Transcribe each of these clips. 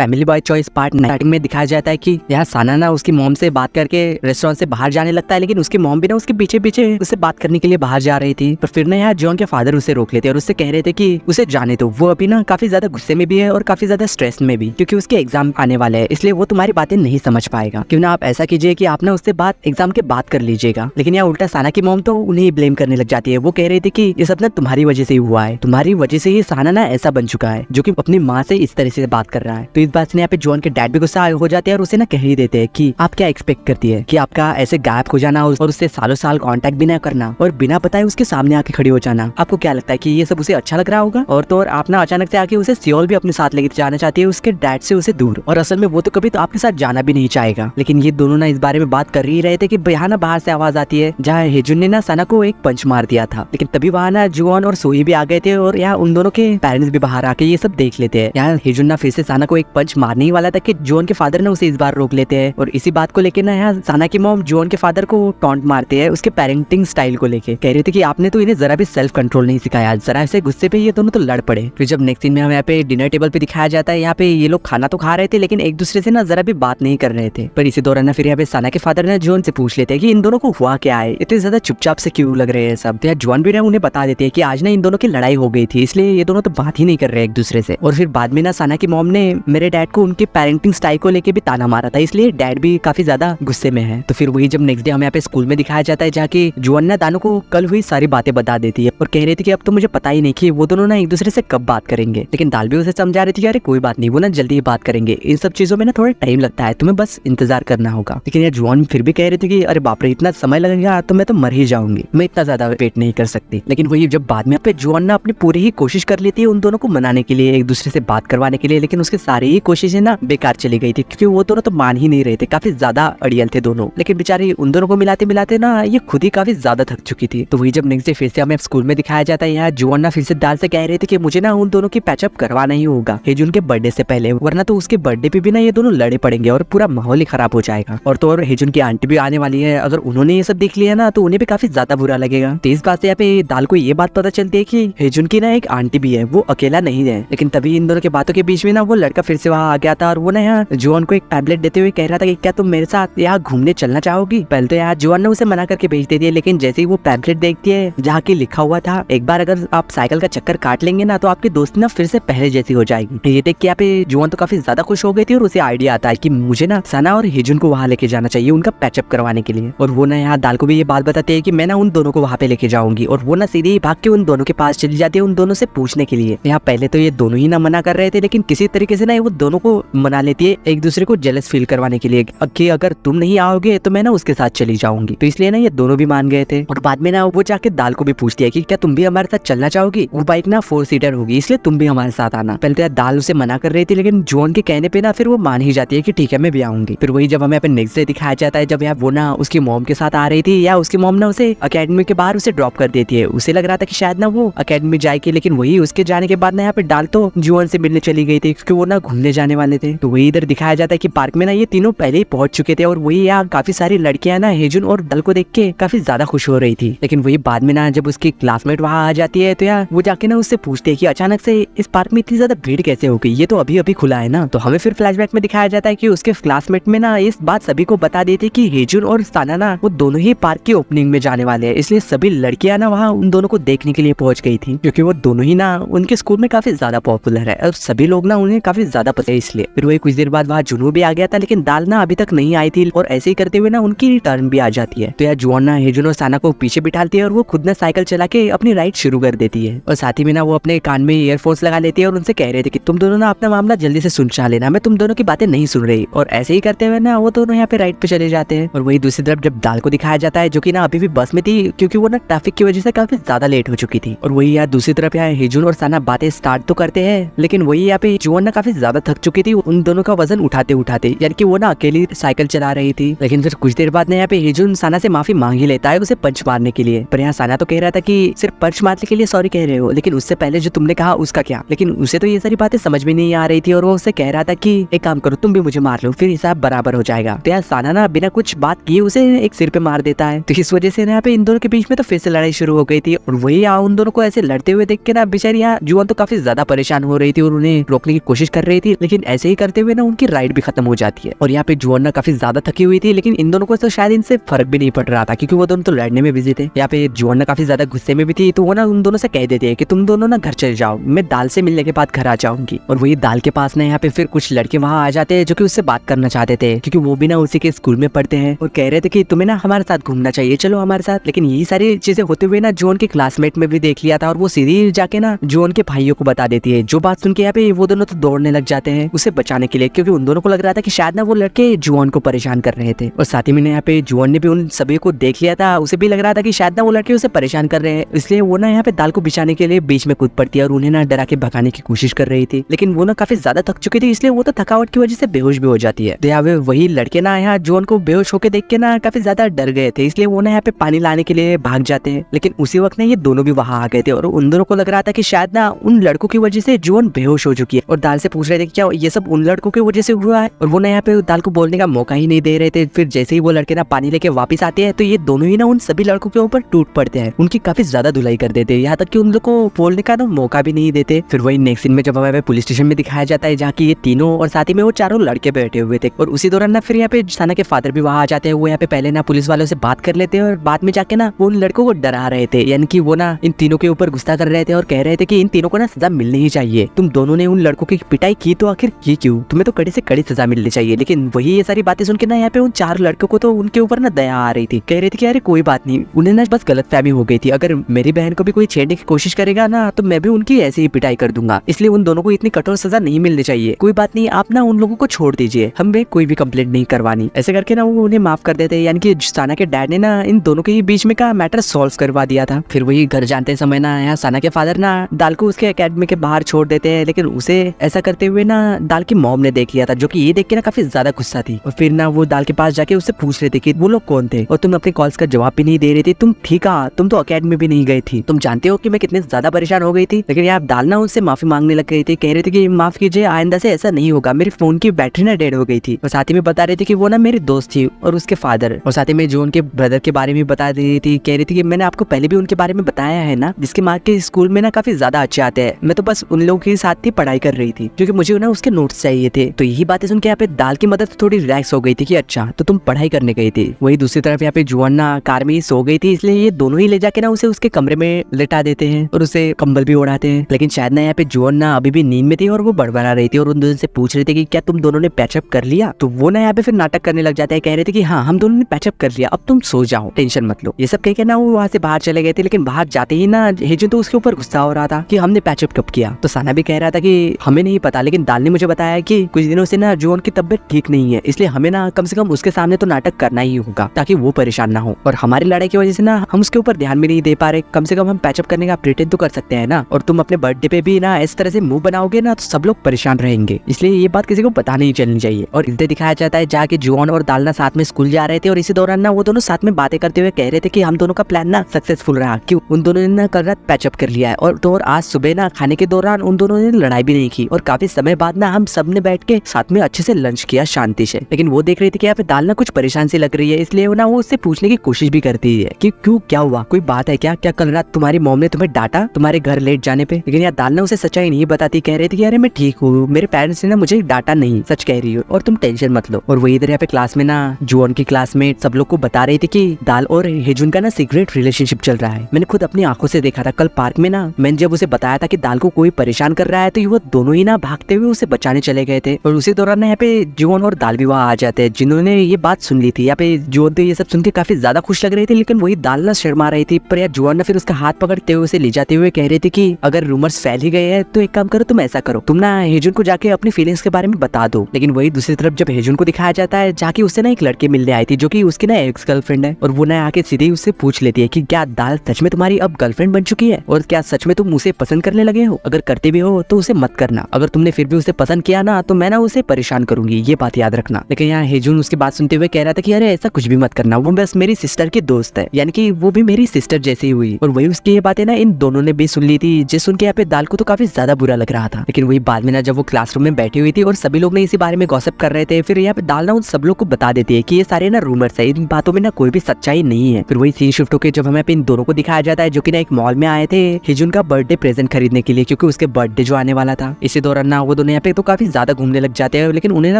Family boy choice part starting में दिखाया जाता है कि यहाँ साना ना उसकी मॉम से बात करके रेस्टोरेंट से बाहर जाने लगता है, लेकिन उसकी मॉम भी ना उसके पीछे पीछे उससे बात करने के लिए बाहर जा रही थी। पर फिर ना यहाँ जॉन के फादर उसे रोक लेते और उससे कह रहे थे कि उसे जाने दो, वो अभी ना काफी ज्यादा गुस्से में भी है और काफी ज्यादा स्ट्रेस में भी, क्योंकि उसके एग्जाम आने वाले हैं, इसलिए वो तुम्हारी बातें नहीं समझ पाएगा। क्यों ना आप ऐसा कीजिए कि आप ना उससे बात एग्जाम के बाद कर लीजिएगा। लेकिन यहाँ उल्टा साना की मॉम तो उन्हें ब्लेम करने लग जाती है। वो कह रही थी कि ये सब ना तुम्हारी वजह से ही हुआ है, तुम्हारी वजह से ही साना ना ऐसा बन चुका है जो कि अपनी माँ से इस तरह से बात कर रहा है। तो इस बात से यहाँ पे जॉन के डैड भी गुस्सा हो जाते हैं और उसे ना कह ही देते हैं कि आप क्या एक्सपेक्ट करती है कि आपका ऐसे गायब हो जाना और उससे सालों साल कांटेक्ट भी ना करना और बिना बताए उसके सामने आके खड़ी हो जाना, आपको क्या लगता है कि ये सब उसे अच्छा लग रहा होगा? और तो और आप ना अचानक से आके उसे सियोल भी अपने साथ लेकर जाना चाहती है, उसके डैड से उसे दूर, और असल में वो तो कभी तो आपके साथ जाना भी नहीं चाहेगा। लेकिन ये दोनों ना इस बारे में बात कर ही रहे थे कि यहाँ ना बाहर से आवाज आती है जहाँ हेजुन ने ना साना को एक पंच मार दिया था। लेकिन तभी वहाँ ना जुआन और सोई भी आ गए थे और यहाँ उन दोनों के पेरेंट्स भी बाहर आके ये सब देख लेते हैं। यहाँ हेजुन ना फिर से साना को एक पंच मारने ही वाला था कि जुआन के फादर ना उसे इस बार रोक लेते हैं और इसी बात को लेकर ना यहाँ साना की मॉम जुआन के फादर को टॉन्ट मारते हैं उसके पेरेंटिंग स्टाइल को लेके। कह रहे थे कि आपने तो इन्हें जरा भी सेल्फ कंट्रोल नहीं सिखाया, जरा से गुस्से पे ये दोनों तो लड़ पड़े। फिर जब नेक्स्ट सीन में हम यहाँ पे डिनर टेबल पे दिखाया जाता है, यहाँ पे ये लोग खाना तो खा रहे थे लेकिन एक दूसरे से ना जरा भी बात नहीं कर रहे थे। पर इसी दौरान ना फिर यहाँ पे साना के फादर ने जॉन से पूछ लेते हैं कि इन दोनों को हुआ क्या है, इतने ज्यादा चुपचाप से क्यों लग रहे हैं सब। तो जॉन भी ना उन्हें बता देते हैं कि आज ना इन दोनों की लड़ाई हो गई थी, इसलिए ये दोनों तो बात ही नहीं कर रहे एक दूसरे से। और फिर बाद में ना साना की मॉम ने मेरे डैड को उनके पेरेंटिंग स्टाइल को लेके भी ताना मारा था, इसलिए डैड भी काफी ज्यादा गुस्से में है। तो फिर वही जब नेक्स्ट डे हम यहाँ पे स्कूल में दिखाया जाता है जाके जॉन ना दानो को कल हुई सारी बातें बता देती है और कह रही थी कि अब तो मुझे पता ही नहीं कि वो दोनों ना एक दूसरे से कब बात करेंगे। लेकिन दाल भी उसे समझा रही थी कि अरे कोई बात नहीं, वो ना जल्दी ही बात करेंगे, इन सब चीजों में ना थोड़ा टाइम लगता है, तुम्हें बस इंतजार करना होगा। लेकिन यार जॉन फिर भी कह रही थी कि अरे बाप रे इतना समय लगेगा तो मैं तो मर ही जाऊंगी, मैं इतना ज्यादा वेट नहीं कर सकती। लेकिन वही जब बाद में पे जॉन ना अपनी पूरी ही कोशिश कर लेती है उन दोनों को मनाने के लिए, एक दूसरे से बात करवाने के लिए, लेकिन उसकी सारी ही कोशिशें ना बेकार चली गई थी क्योंकि वो दोनों तो मान ही नहीं रहे थे, काफी ज्यादा अड़ियल थे दोनों। लेकिन बेचारी उन दोनों को मिलाते मिलाते ना ये खुद ही काफी ज्यादा थक चुकी थी। तो वही जब नेक्स्ट डे फिर से हमें स्कूल में दिखाया जाता है, यहाँ जॉन ना फिर से दाल से कह रहे थे कि मुझे ना उन दोनों की पैचअप करवाना ही होगा हेजुन के बर्थडे से पहले, वरना तो उसके बर्थडे पे भी ना ये दोनों लड़े पड़ेंगे और पूरा माहौल ही खराब हो जाएगा। और तो और हेजुन की आंटी भी आने वाली है, अगर उन्होंने ये सब देख लिया ना तो उन्हें भी काफी ज्यादा बुरा लगेगा। तो इस बात से यहाँ पे दाल को ये बात पता चलती है कि हेजुन की ना एक आंटी भी है, वो अकेला नहीं है। लेकिन तभी इन दोनों के बातों के बीच में ना वो लड़का फिर से वहाँ आ गया था और वो ना यहाँ जॉन को एक टैबलेट देते हुए कह रहा था कि क्या तुम मेरे साथ यहाँ घूमने चलना चाहोगी। पहले तो यहाँ जॉन ने उसे मना करके भेज देती है, लेकिन जैसे ही वो टैबलेट देखती है जहाँ की लिखा हुआ था एक बार अगर आप साइकिल का चक्कर काट लेंगे ना तो आपकी दोस्ती ना फिर से पहले जैसी हो जाएगी। ये देख के यहाँ पे जॉन तो काफी ज्यादा खुश हो गई थी और उसे आइडिया आता है कि मुझे ना साना और हेजुन को वहाँ लेके जाना चाहिए उनका पैचअप करवाने के लिए। और वो ना यहाँ दाल को भी ये बात बताते हैं कि मैं ना उन दोनों को वहाँ पे लेके जाऊंगी और वो ना सीधे ही भाग के उन दोनों के पास चली जाती है उन दोनों से पूछने के लिए। यहाँ पहले तो ये दोनों ही ना मना कर रहे थे, लेकिन किसी तरीके से ना वो दोनों को मना लेती है एक दूसरे को जेलस फील करवाने के लिए कि अगर तुम नहीं आओगे तो मैं ना उसके साथ चली जाऊंगी। तो इसलिए ना ये दोनों भी मान गए थे। और बाद में ना वो जाके दाल को भी पूछती है कि क्या तुम भी हमारे साथ चलना चाहोगी, वो बाइक ना 4 सीटर होगी इसलिए तुम भी हमारे साथ आना। पहले तो यार दाल उसे मना कर रही थी, लेकिन जॉन के कहने पे ना फिर वो मान ही जाती है कि ठीक है मैं भी आऊंगी। फिर वही जब हमें अपने नेक्स्ट डे दिखाया जाता है जब यार वो ना उसकी मॉम के साथ आ रही थी, या उसकी मॉम ना उसे अकेडमी के बाहर उसे ड्रॉप कर देती है। उसे लग रहा था कि शायद ना वो अकेडमी जाएगी, लेकिन वही उसके जाने के बाद ना यहाँ पे दाल तो जॉन से मिलने चली गई थी क्योंकि वो ना घूमने जाने वाले थे। तो वही इधर दिखाया जाता है कि पार्क में ना ये तीनों पहले ही पहुंच चुके थे और वही यहाँ काफी सारी लड़कियां ना हेजुन और दाल को देख के काफी ज्यादा खुश हो रही थी। लेकिन वही बाद में ना जब उसकी क्लासमेट वहाँ आ जाती है तो यार वो जाके ना उससे पूछते है कि अचानक से इस पार्क में इतनी ज्यादा भीड़ कैसे हो गई, ये तो अभी अभी खुला है ना। तो हमें फिर फ्लैशबैक में दिखाया जाता है कि उसके क्लासमेट में ना इस बात सभी को बता देते कि हेजुन और साना ना वो दोनों ही पार्क की ओपनिंग में जाने वाले हैं, इसलिए सभी लड़कियां ना वहाँ उन दोनों को देखने के लिए पहुंच गई थी क्योंकि वो दोनों ही ना उनके स्कूल में काफी ज्यादा पॉपुलर है और सभी लोग ना उन्हें काफी ज्यादा पसंद है। इसलिए फिर वही कुछ देर बाद वहाँ जुनू भी आ गया था, लेकिन दाल ना अभी तक नहीं आई थी और ऐसे ही करते हुए ना उनकी टर्न भी आ जाती है। तो यार जॉन ना हेजुन और साना को पीछे बिठाती है और वो खुद ना साइकिल चला के अपनी राइड शुरू कर देती है। और साथ ही में ना वो अपने कान में ईयरफोन्स लगा लेती है और उनसे कह रहे थे कि तुम दोनों ना अपना मामला जल्दी से सुलझा लेना, मैं तुम दोनों की बातें नहीं सुन रही। और ऐसे ही करते हुए ना वो दोनों यहाँ पे राइड पे चले जाते हैं। और वही दूसरी तरफ जब दाल को दिखाया जाता है जो कि ना अभी भी बस में थी क्योंकि वो ना ट्रैफिक की वजह से काफी ज्यादा लेट हो चुकी थी। और वही यार दूसरी तरफ यहाँ हेजुन और साना बातें स्टार्ट तो करते हैं, लेकिन वही यहाँ पे जॉन ना काफी ज्यादा थक चुकी थी उन दोनों का वजन उठाते उठाते, यानी कि वो ना अकेली साइकिल चला रही थी। लेकिन फिर कुछ देर बाद ना यहाँ पे हेजुन साना से माफी मांग ही लेता है उसे पंच मारने के लिए। पर यहाँ साना तो कह रहा था कि सिर्फ पंच मारने के लिए सॉरी कह रहे हो, लेकिन उससे पहले जो तुमने कहा उसका क्या। लेकिन उसे तो ये सारी बातें समझ में नहीं आ रही थी और वो उससे कह रहा था कि एक काम करो तुम भी मुझे मार लो, फिर हिसाब बराबर हो जाएगा। तो यार साना ना बिना कुछ बात किए उसे एक सिर पे मार देता है। तो इस वजह से यहाँ पे इन दोनों के बीच में तो फिर से लड़ाई शुरू हो गई थी। और वही यहाँ उन दोनों को ऐसे लड़ते हुए देख के ना बेचारी यहाँ जुआन तो काफी ज्यादा परेशान हो रही थी और उन्हें रोकने की कोशिश कर रही थी, लेकिन ऐसे ही करते हुए ना उनकी राइड भी खत्म हो जाती है। और यहाँ पे जुआन ना काफी ज्यादा थकी हुई थी, लेकिन इन दोनों को तो शायद इनसे फर्क भी नहीं पड़ रहा था क्योंकि वो दोनों तो लड़ने में बिजी थे। यहाँ पे जुआन ना काफी ज्यादा गुस्से में भी थी, तो वो ना उन दोनों से कह देते हैं कि तुम दोनों ना घर चले जाओ, मैं दाल से मिलने के बाद घर आ जाऊंगी। और वही दाल के पास ना यहाँ पे फिर कुछ लड़के वहाँ आ जाते हैं जो कि उससे बात करना चाहते थे, क्योंकि वो भी ना उसी के स्कूल में पढ़ते हैं और कह रहे थे कि तुम्हें ना हमारे साथ घूमना चाहिए, चलो हमारे साथ। लेकिन यही सारी चीजें होते हुए ना जॉन के क्लासमेट में भी देख लिया था और वो सीधी जाके ना जॉन के भाइयों को बता देती है। जो बात सुन के यहाँ पे वो दोनों तो दौड़ने लग जाते हैं उसे बचाने के लिए, क्योंकि उन दोनों को लग रहा था कि शायद ना वो लड़के जुआन को परेशान कर रहे थे। और साथ ही में यहाँ पे जुआन ने भी उन सभी को देख लिया था, उसे भी लग रहा था कि शायद ना वो लड़के उसे परेशान कर रहे हैं, इसलिए वो ना यहाँ पे दाल को बिछाने के लिए बीच में कूद पड़ती है और उन्हें ना डरा के भगाने की कोशिश कर रही थी। लेकिन वो ना काफी ज्यादा थक चुकी थी, इसलिए वो तो थकावट की वजह से बेहोश भी हो जाती है। तो यहाँ पे वही लड़के ना यहाँ जॉन को बेहोश होकर देख के ना काफी ज्यादा डर गए थे, इसलिए वो ना यहाँ पे पानी लाने के लिए भाग जाते हैं। लेकिन उसी वक्त ना ये दोनों भी वहां आ गए थे और उन दोनों को लग रहा था कि शायद ना उन लड़कों की वजह से जॉन बेहोश हो चुकी है। और दाल से पूछ रहे थे कि क्या ये सब उन लड़कों की वजह से हुआ है, और वो ना यहाँ पे दाल को बोलने का मौका ही नहीं दे रहे थे। फिर जैसे ही वो लड़के ना पानी लेके वापस आते हैं तो ये दोनों ही ना उन सभी लड़कों के ऊपर टूट पड़ते हैं, उनकी काफी ज्यादा धुलाई कर देते हैं, यहाँ तक कि उन लोग को बोलने का ना मौका भी नहीं देते। फिर वही नेक्स्ट सीन में जब हमें पुलिस स्टेशन में दिखाया जाता है जहाँ की ये तीनों और साथ ही में वो चारों लड़के बैठे हुए थे। और उसी दौरान ना फिर यहाँ पे सना के फादर भी वहाँ आ जाते हैं। वो यहाँ पे पहले ना पुलिस वालों से बात कर लेते हैं और बाद में जाके ना वो उन लड़कों को डरा रहे थे, यानी कि वो ना इन तीनों के ऊपर गुस्सा कर रहे थे और कह रहे थे कि इन तीनों को ना सजा मिलनी ही चाहिए। तुम दोनों ने उन लड़कों की पिटाई की तो आखिर की क्यों, तुम्हें तो कड़ी से कड़ी सजा मिलनी चाहिए। लेकिन वही ये सारी बातें सुन के ना यहाँ पे उन चार लड़कों को तो उनके ऊपर ना दया आ रही थी, कह रहे थे कि अरे कोई बात नहीं, उन्हें ना बस गलतफहमी हो गई थी, अगर मेरी बहन को भी कोई छेड़ने की कोशिश करेगा ना तो मैं भी उनकी ऐसी ही पिटाई कर दूंगा, इसलिए उन दोनों को इतनी कठोर सजा नहीं मिलनी चाहिए। कोई बात नहीं, आप ना उन लोगों को छोड़ दीजिए, हमें कोई भी कंप्लेंट नहीं करवानी। ऐसे करके ना वो उन्हें माफ कर देते, यानी कि साना के डैड ने ना इन दोनों के बीच में का मैटर सॉल्व करवा दिया था। फिर वही घर जानते समय ना यहाँ साना के फादर ना दाल को उसके एकेडमी के बाहर छोड़ देते हैं, लेकिन उसे ऐसा करते हुए ना दाल की मॉम ने देख लिया था, जो कि ये देख के ना काफी ज्यादा गुस्सा थी। और फिर ना वो दाल के पास जाके उससे पूछ रहे थे कि वो लोग कौन थे और तुम अपने कॉल्स का जवाब भी नहीं दे रही थी, तुम ठीक है, तुम तो एकेडमी भी नहीं गई थी, तुम जानते हो कि मैं कितने ज्यादा परेशान हो गई थी। लेकिन यार दाल ना उनसे माफी मांगने लग गई थी, कह रही थी कि माफ कीजिए, आइंदा से ऐसा नहीं होगा, मेरे फोन की बैटरी ना डेड हो गई थी। और साथ ही में बता रही थी कि वो ना मेरी दोस्त थी और उसके फादर, और साथ ही में जो उनके ब्रदर के बारे में बता रही थी, कह रही थी कि मैंने आपको पहले भी उनके बारे में बताया है ना, जिसके मार्क के स्कूल में ना काफी ज्यादा अच्छे आते हैं, मैं तो बस उन लोगों के साथ ही पढ़ाई कर रही थी क्योंकि मुझे ना उसके नोट्स चाहिए थे। तो यही बातें सुन के यहाँ पे दाल की मदद थोड़ी रिलैक्स हो गई थी कि अच्छा तो तुम पढ़ाई करने गई थी। वही दूसरी तरफ यहाँ पे जुआन ना कार में ही सो गई थी, इसलिए ये दोनों ही ले जाके ना उसे उसके कमरे में लेटा देते हैं और उसे कंबल भी उड़ाते हैं। लेकिन शायद ना यहाँ पे जुआन ना अभी भी नींद में थी और वो बड़बड़ा रही थी और उन दोनों से पूछ रही थी कि क्या तुम दोनों ने पैचअप कर लिया। तो वो ना यहाँ पे फिर नाटक करने लग जाते हैं, कह रहे थे कि हाँ हम दोनों ने पैचअप कर लिया, अब तुम सो जाओ, टेंशन मत लो। ये सब कह के ना वो वहाँ से बाहर चले गए थे। लेकिन बाहर जाते ही ना हेजुन तो उसके ऊपर गुस्सा हो रहा था कि हमने पैचअप कब किया। तो साना भी कह रहा था कि हमें नहीं पता, लेकिन दाल ने मुझे बताया कि कुछ दिनों से ना जुआन की तबीयत ठीक नहीं है, इसलिए हमें ना कम से कम उसके सामने तो नाटक करना ही होगा ताकि वो परेशान ना हो। और हमारी लड़ाई की वजह से ना हम उसके ऊपर ध्यान भी नहीं दे पा रहे, कम से कम हम पैचअप करने का प्रिटेंड तो कर सकते हैं ना। और तुम अपने बर्थडे पे भी ना इस तरह से मुंह बनाओगे ना तो सब लोग परेशान रहेंगे, इसलिए ये बात किसी को पता नहीं चलनी चाहिए। और इधर दिखाया जाता है जाके जुआन और दाल ना साथ में स्कूल जा रहे थे और इसी दौरान ना वो दोनों साथ में बातें करते हुए कह रहे थे कि हम दोनों का प्लान ना सक्सेसफुल रहा, क्यों उन दोनों ने ना कल रात पैचअप कर लिया है। और आज सुबह ना खाने के दौरान उन दोनों ने लड़ाई भी नहीं की और काफी समय बाद ना हम सब ने बैठ के साथ में अच्छे से लंच किया शांति से। लेकिन वो देख रही थी कि यहाँ पे दाल ना कुछ परेशान सी लग रही है, इसलिए वो ना वो उससे पूछने की कोशिश भी करती है कि क्यों, क्या हुआ, कोई बात है क्या, क्या कल रात तुम्हारी मॉम ने तुम्हें डांटा तुम्हारे घर लेट जाने पे। लेकिन यार दाल ना उसे सच्चाई नहीं बताती, कह रही थी कि अरे मैं ठीक हूँ, मेरे पेरेंट्स ने ना मुझे डांटा नहीं, सच कह रही हो और तुम टेंशन मत लो। और वही इधर यहाँ पे क्लास में ना जुआन की क्लासमेट सब लोग को बता रही थी कि दाल और हेजुन का ना सीक्रेट रिलेशनशिप चल रहा है। मैंने खुद अपनी आंखों से देखा था कल पार्क में ना, मैंने जब उसे बताया था कि दाल को कोई परेशान कर रहा है तो वो दोनों ही ना भागते हुए उसे बचाने चले गए थे। और उसी दौरान यहाँ पे जुआन और दाल भी वहाँ आ जाते हैं जिन्होंने ये बात सुन ली थी। यहाँ पे जुआन तो ये सब सुन के काफी ज्यादा खुश लग रही थी, लेकिन वही दाल ना शर्मा रही थी। पर यार जुआन ने फिर उसका हाथ पकड़ते हुए उसे ले जाते हुए कह रही थी कि अगर रूमर्स फैल ही गए हैं तो एक काम करो, तुम ऐसा करो, तुम ना हेजुन को जाके अपनी फीलिंग्स के बारे में बता दो। लेकिन वही दूसरी तरफ जब हेजुन को दिखाया जाता है जाके उससे ना एक लड़के मिलने आई थी जो कि उसकी ना एक्स गर्लफ्रेंड है, और वो ना आके सीधे उससे पूछ लेती है कि क्या दाल सच में तुम्हारी अब गर्लफ्रेंड बन चुकी है और क्या सच में तुम उसे पसंद करने लगे हो, अगर करते भी हो तो उसे मत करना, अगर तुमने फिर भी उसे पसंद किया ना तो मैं ना उसे परेशान करूंगी, ये बात याद रखना। लेकिन यहाँ हेजुन उसकी बात सुनते हुए कह रहा था कि अरे ऐसा कुछ भी मत करना, वो बस मेरी सिस्टर की दोस्त है, यानी कि वो भी मेरी सिस्टर जैसी हुई। और वही उसकी ये बातें ना इन दोनों ने भी सुन ली थी, जिस सुन के यहाँ पे दाल को तो काफी ज्यादा बुरा लग रहा था। लेकिन वही बाद में ना जब वो क्लासरूम में बैठी हुई थी और सभी लोग ने इसी बारे में गॉसिप कर रहे थे, फिर यहाँ पे दाल ना उन सब लोग को बता देती है कि ये सारे ना रूमर्स है, इन बातों में ना कोई भी सच्चाई नहीं है। फिर वही सीन शिफ्ट होकर जब हमें इन दोनों को दिखाया जाता है जो कि ना एक मॉल में आए थे हेजुन का बर्थडे प्रेजेंट खरीदने के लिए, क्योंकि उसके बर्थडे जो आने वाला था। इसी दौरान ना वो दोनों यहाँ पे तो काफी ज्यादा घूमने लग जाते हैं, लेकिन उन्हें ना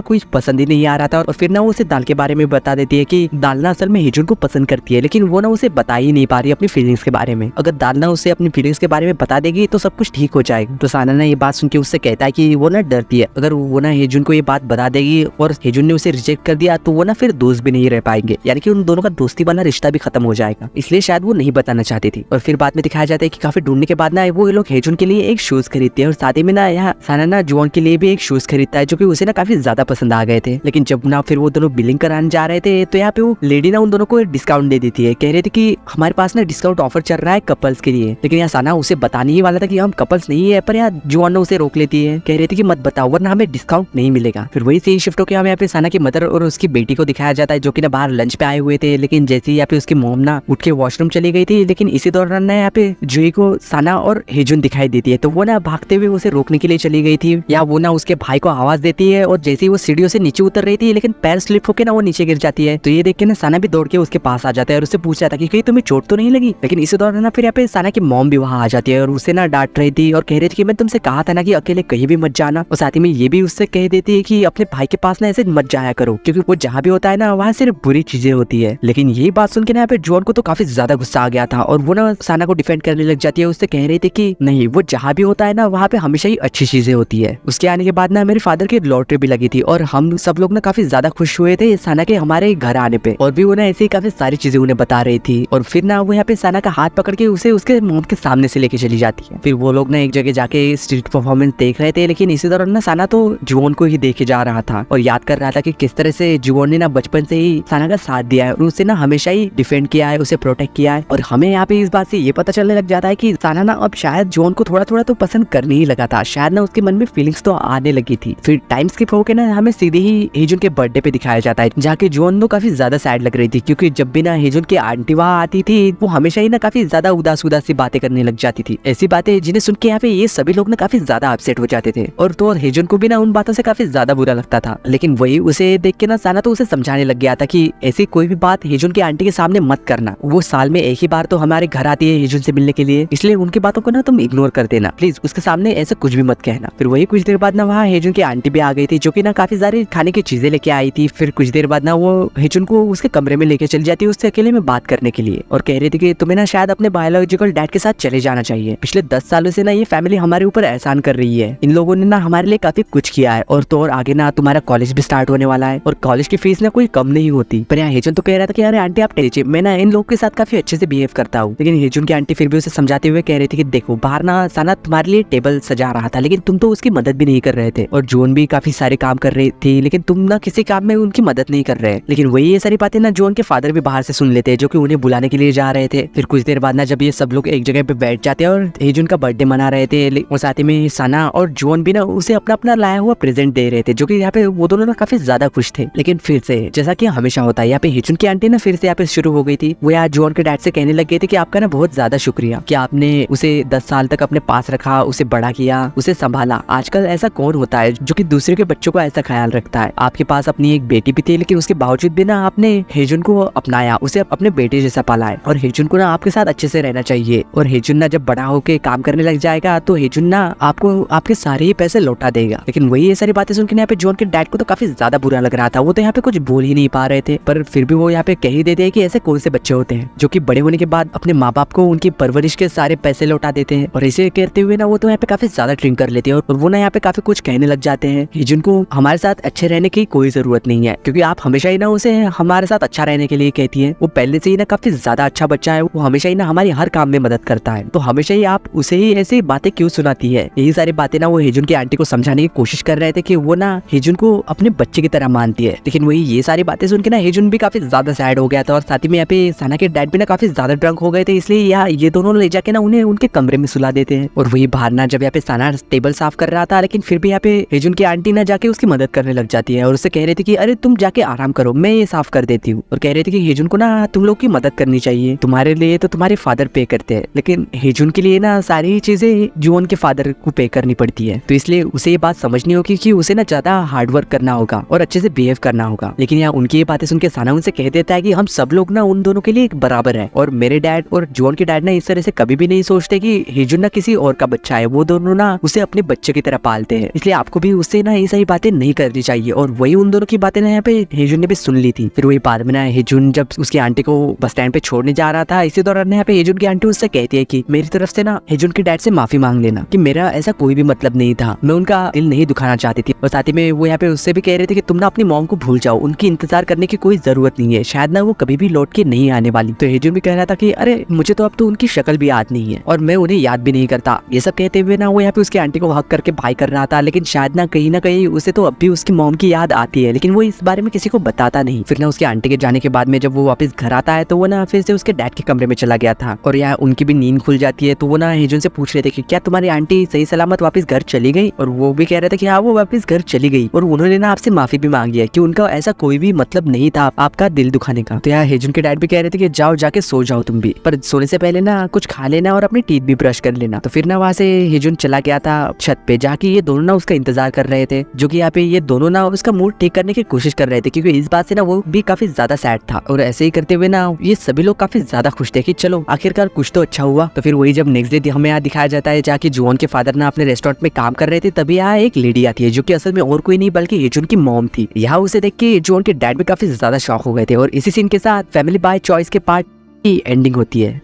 कुछ पसंद ही नहीं आ रहा था। और फिर ना वो उसे दाल के बारे में बता देती है कि दाल ना असल में हेजुन को पसंद करती है, लेकिन वो ना उसे बता ही नहीं पा रही अपनी फीलिंग्स के बारे में। अगर दाल ना उसे अपनी फीलिंग्स के बारे में बता देगी तो सब कुछ ठीक हो जाएगा। तो साना ना ये बात सुन के उससे कहता है कि वो ना डरती है, अगर वो ना हेजुन को ये बात बता देगी और हेजुन ने उसे रिजेक्ट कर दिया तो वो ना फिर दोस्त भी नहीं रह पाएंगे, यानी कि उन दोनों का दोस्ती वाला रिश्ता भी खत्म हो जाएगा। इसलिए शायद वो नहीं बताना चाहती थी। और फिर बाद में दिखाया जाता है कि काफी ढूंढने के बाद ना वो लोग हेजुन के लिए एक शूज खरीदते हैं, और साथ ही में ना यहाँ साना ना जुआन के लिए भी एक शूज खरीदता है जो कि उसे ना काफी ज्यादा पसंद आ गए थे। लेकिन जब ना फिर वो दोनों बिलिंग कराने जा रहे थे तो यहाँ पे वो लेडी ना उन दोनों को एक डिस्काउंट दे देती है, कह रही थी कि हमारे पास ना डिस्काउंट ऑफर चल रहा है कपल्स के लिए। लेकिन यहाँ साना उसे बताने ही वाला था कि हम कपल्स नहीं है, पर यहाँ जुआन ने उसे रोक लेती है, कह रही थी कि मत बताओ वरना हमें डिस्काउंट नहीं मिलेगा। फिर वही सीन शिफ्ट होकर हमें यहाँ पे साना की मदर और उसकी बेटी को दिखाया जाता है जो कि ना बाहर लंच पे आए हुए थे। लेकिन जैसे ही यहाँ पे उसकी मॉम ना उठ के वॉशरूम चली गई थी, लेकिन इसी दौरान ना यहाँ पे जुई को साना और हेजुन दिखाई देती है, तो वो ना भागते हुए उसे रोकने के लिए चली गई थी। या वो ना उसके भाई को आवाज देती है, और जैसे ही वो सीढ़ियों से नीचे उतर रही थी लेकिन पैर स्लिप होकर ना वो नीचे गिर जाती है। तो ये देख के ना साना भी दौड़ के उसके पास आ जाता है और उससे पूछ रहा था कि कहीं तुम्हें चोट तो नहीं लगी। लेकिन इसी दौरान ना फिर यहाँ पे साना की मॉम भी वहाँ आ जाती है और उसे ना डांट रही थी और कह रही थी कि मैं तुमसे कहा था ना कि अकेले कहीं भी मत जाना। और साथ ही में ये भी उससे कह देती है कि अपने भाई के पास ना ऐसे मत जाया करो, क्योंकि वो जहाँ भी होता है ना वहाँ सिर्फ बुरी चीजें होती है। लेकिन ये बात सुन के ना यहाँ पे जॉन को तो काफी ज्यादा गुस्सा आ गया था और वो ना साना को डिफेंड करने लग जाती है। उससे कह रही थी कि नहीं, वो जहाँ भी होता है ना वहाँ पे हमेशा ही अच्छी चीजें होती है। उसके आने के बाद ना मेरे फादर की लॉटरी भी लगी थी और हम सब लोग ना काफी ज्यादा खुश हुए थे साना के हमारे घर आने पे, और भी वो ना ऐसी काफी सारी चीजें उन्हें बता रही थी। और फिर ना वो यहाँ पे साना का हाथ पकड़ के उसे उसके मॉम के सामने से लेके चली जाती है। फिर वो लोग ना एक जगह जाके स्ट्रीट परफॉर्मेंस देख रहे थे, लेकिन इसी दौरान ना साना तो जुओन को ही देखे जा रहा था और याद कर रहा था कि किस तरह से जुओन ने ना बचपन से ही साना का साथ दिया है और उसे ना हमेशा ही डिफेंड किया है, उसे प्रोटेक्ट किया है। और हमें यहाँ पे इस बात से ये पता चलने लग जाता है कि साना ना अब शायद जुओन को थोड़ा थोड़ा तो पसंद करने ही लगा था, शायद ना उसके मन में फीलिंग्स तो आने लगी थी। फिर टाइम स्किप होके ना हमें सीधे ही हेजुन के बर्थडे पे दिखाया जाता है, जाके जुओन तो काफी ज्यादा सैड लग रही थी, क्योंकि जब भी ना हेजुन की आंटी वहाँ आती थी वो हमेशा ही ना काफी ज्यादा उदास उदास सी बातें करने लग जाती थी, ऐसी बातें जिन्हें सुन के यहाँ पे ये सभी लोग ना काफी ज्यादा अपसेट हो जाते थे। और तो हेजुन को भी ना उन बातों से काफी ज्यादा बुरा लगता था। लेकिन वही उसे देख के ना साना तो उसे समझाने लग गया था कि ऐसी कोई भी बात हेजुन की आंटी के सामने मत करना, वो साल में एक ही बार तो हमारे घर आती है हेजुन से मिलने के लिए, इसलिए उनकी बातों को ना तुम इग्नोर कर देना प्लीज, उसके सामने ऐसा कुछ भी मत कहना। फिर वही कुछ देर बाद ना वहाँ हेजुन की आंटी भी आ गई थी जो कि ना काफी सारी खाने की चीजें लेके आई थी। फिर कुछ देर बाद ना वो हेजुन को उसके कमरे में लेके चली जाती है उससे अकेले में बात करने के लिए, और कह रही थी कि तुम्हें ना शायद अपने बायोलॉजिकल डैड के साथ चले जाना चाहिए, पिछले 10 सालों से ना ये फैमिली हमारे ऊपर एहसान कर रही है, इन लोगों ने ना हमारे लिए काफी कुछ किया है, और तो और आगे ना तुम्हारा कॉलेज भी स्टार्ट होने वाला है और कॉलेज की फीस ना कोई कम नहीं होती। पर यहाँ हेजुन तो कह रहा था कि अरे आंटी आप टेंशन, मैं ना इन लोगों के साथ काफी अच्छे से बिहेव करता हूँ। लेकिन हेजुन की आंटी फिर भी उसे समझाते हुए कह रही थी कि देखो बाहर ना साना तुम्हारे लिए टेबल सजा रहा था, लेकिन तुम तो उसकी मदद भी नहीं कर रहे थे, और जोन भी काफी सारे काम कर रही थी, लेकिन तुम ना किसी काम में उनकी मदद नहीं कर रहे। लेकिन वही ये सारी बातें ना जोन के फादर भी बाहर से सुन लेते हैं जो कि उन्हें बुलाने के लिए जा रहे थे। फिर कुछ देर बाद ना जब ये सब लोग एक जगह पे बैठ जाते हैं और हेजुन का बर्थडे मना रहे थे, और साथ ही में साना और जोन भी ना उसे अपना अपना लाया हुआ प्रेजेंट दे रहे थे, जो कि यहाँ पे वो दोनों ना काफी ज्यादा खुश थे। लेकिन फिर से जैसा कि हमेशा होता है यहाँ पे हेजुन की आंटी ना फिर से यहाँ पे शुरू हो गई थी। वो यार जोन के डैड से कहने लग गए थे कि आपका ना बहुत ज्यादा शुक्रिया कि आपने उसे 10 साल तक अपने पास रखा, उसे बड़ा किया, उसे संभाला। आजकल ऐसा कौन होता है जो कि दूसरे के बच्चों को ऐसा ख्याल रखता है। आपके पास अपनी एक बेटी भी थी, लेकिन उसके बावजूद भी ना आपने हेजुन को अपनाया, उसे अपने बेटे जैसा पाला है, और हेजुन को ना आपके साथ अच्छे से रहना चाहिए। और हेजुन ना जब बड़ा होके काम करने लग जाएगा तो हेजुन ना आपको आपके सारे ही पैसे लौटा देगा। लेकिन वही ये सारी बातें सुनकर यहाँ पे जॉन के डैड को तो काफी ज्यादा बुरा लग रहा था। वो तो यहाँ पे कुछ बोल ही नहीं पा रहे थे, पर फिर भी वो यहाँ पे कह ही देते हैं कि ऐसे कौन से बच्चे होते हैं जो कि बड़े होने के बाद अपने माँ बाप को उनकी परवरिश के सारे पैसे लौटा देते हैं। और इसे कहते हुए ना वो तो यहाँ पे काफी ज्यादा ड्रिंक कर लेते हैं और वो ना यहाँ पे काफी कुछ कहने लग जाते हैं। हेजुन को हमारे साथ अच्छे रहने की कोई जरूरत नहीं है, क्योंकि आप हमेशा ही ना उसे हमारे साथ अच्छा रहने के लिए कहती है। वो पहले से ही ना काफी ज्यादा अच्छा बच्चा है, वो हमेशा ही ना हमारी हर काम में मदद करता है, तो हमेशा ही आप उसे ही ऐसी बातें क्यों सुनाती है। यही सारी बातें ना वो हेजुन की आंटी को समझाने की कोशिश कर रहे थे कि वो ना हेजुन को अपने बच्चे की तरह मानती है। लेकिन वही ये सारी बातें सुन के ना हेजुन भी काफी ज्यादा सैड हो गया था, और साथ ही में यहाँ पे साना के डैड भी ना काफी ज्यादा ड्रंक हो गए थे, इसलिए ये दोनों ले जाके ना उन्हें उनके कमरे में सुला देते हैं। और वही बाहर ना जब यहाँ पे साना टेबल साफ कर रहा था, लेकिन फिर भी यहाँ पे हेजुन की आंटी ना जाके उसकी मदद करने लग जाती है और उससे कह रही थी कि अरे तुम जाके आराम करो, मैं ये साफ कर देती हूँ। और कह रही थी कि हेजुन को ना तुम लोग की मदद करनी चाहिए, तुम्हारे लिए तो तुम्हारे फादर पे करते हैं, लेकिन हेजुन के लिए ना सारी चीजें जुओन के फादर को पे करनी पड़ती है, तो इसलिए उसे ये बात समझनी होगी कि उसे ना ज्यादा हार्ड वर्क करना होगा और अच्छे से बिहेव करना होगा। लेकिन यहाँ उनकी ये बातें सुन के साना उनसे कह देता है कि हम सब लोग ना उन दोनों के लिए बराबर है, और मेरे डैड और जुओन के डैड ना इस तरह से कभी भी नहीं सोचते कि हेजुन ना किसी और का बच्चा है, वो दोनों ना उसे अपने बच्चे की तरह पालते हैं, इसलिए आपको भी उससे ना ये सही बातें नहीं करनी चाहिए। और वही उन दोनों की बातें ना यहाँ पे हेजुन ने भी सुन ली थी। फिर वही बाद में ना हेजुन जब उसकी आंटी को बस स्टैंड पे छोड़ने जा रहा था, इसी दौरान यहाँ पे हेजुन की आंटी उससे कहती है कि मेरी तरफ से ना हेजुन के डैड से माफी मांग लेना कि मेरा ऐसा कोई भी मतलब नहीं था, मैं उनका दिल नहीं दुखाना चाहती थी। और साथ ही में वो यहाँ पे उससे भी कह रहे थे कि तुम ना अपनी मॉम को भूल जाओ, उनकी इंतजार करने की कोई जरूरत नहीं है, शायद ना वो कभी भी लौट के नहीं आने वाली। तो हेजुन भी कह रहा था कि अरे मुझे तो अब तो उनकी शक्ल भी याद नहीं है और मैं उन्हें याद भी नहीं करता। ये सब कहते हुए ना वो यहाँ पे उसकी आंटी को हक करके बाय कर रहा था, लेकिन शायद ना कहीं उसे तो अब भी उसकी मॉम की याद आती है, लेकिन वो इस बारे में किसी को बताता नहीं। फिर ना उसकी आंटी के जाने के बाद में जब वो वापस घर आता है तो वो ना फिर से उसके डैड के कमरे में चला गया था और यहाँ उनकी भी नींद खुल जाती है। तो वो ना हेजुन से पूछ रहे थे कि क्या तुम्हारी आंटी सही सलामत वापस घर चली गई, और वो भी कह रहे थे कि हाँ वो वापस घर चली गई और उन्होंने ना आपसे माफी भी मांगी है कि उनका ऐसा कोई भी मतलब नहीं था आपका दिल दुखाने का। तो यहाँ हेजुन के डैड भी कह रहे थे कि जाओ जाके सो जाओ तुम भी, पर सोने से पहले ना कुछ खा लेना और अपनी टीथ भी ब्रश कर लेना। तो फिर ना वहाँ से हेजुन चला गया था छत पे, जाके ये दोनों ना उसका इंतजार कर रहे थे, जो कि यहाँ पे ये दोनों ना उसका मूड ठीक करने की कोशिश कर रहे थे, क्योंकि इस बात से ना वो भी काफी ज्यादा सैड था। और ऐसे ही करते हुए ना ये सभी लोग काफी ज्यादा खुश थे कि चलो आखिरकार कुछ तो अच्छा हुआ। तो फिर वही जब नेक्स्ट डे हमें यहाँ दिखाया जाता है जहाँ की जुओन के फादर ना अपने रेस्टोरेंट में काम कर रहे थे, तभी यहाँ एक लेडी आती है जो कि असल में और कोई नहीं बल्कि हेजुन की मॉम थी। यहाँ उसे देख के जुओन के डैड भी काफी ज्यादा शॉक हो गए थे। और इसी सीन के साथ फैमिली बाय चॉइस के पार्ट की एंडिंग होती है।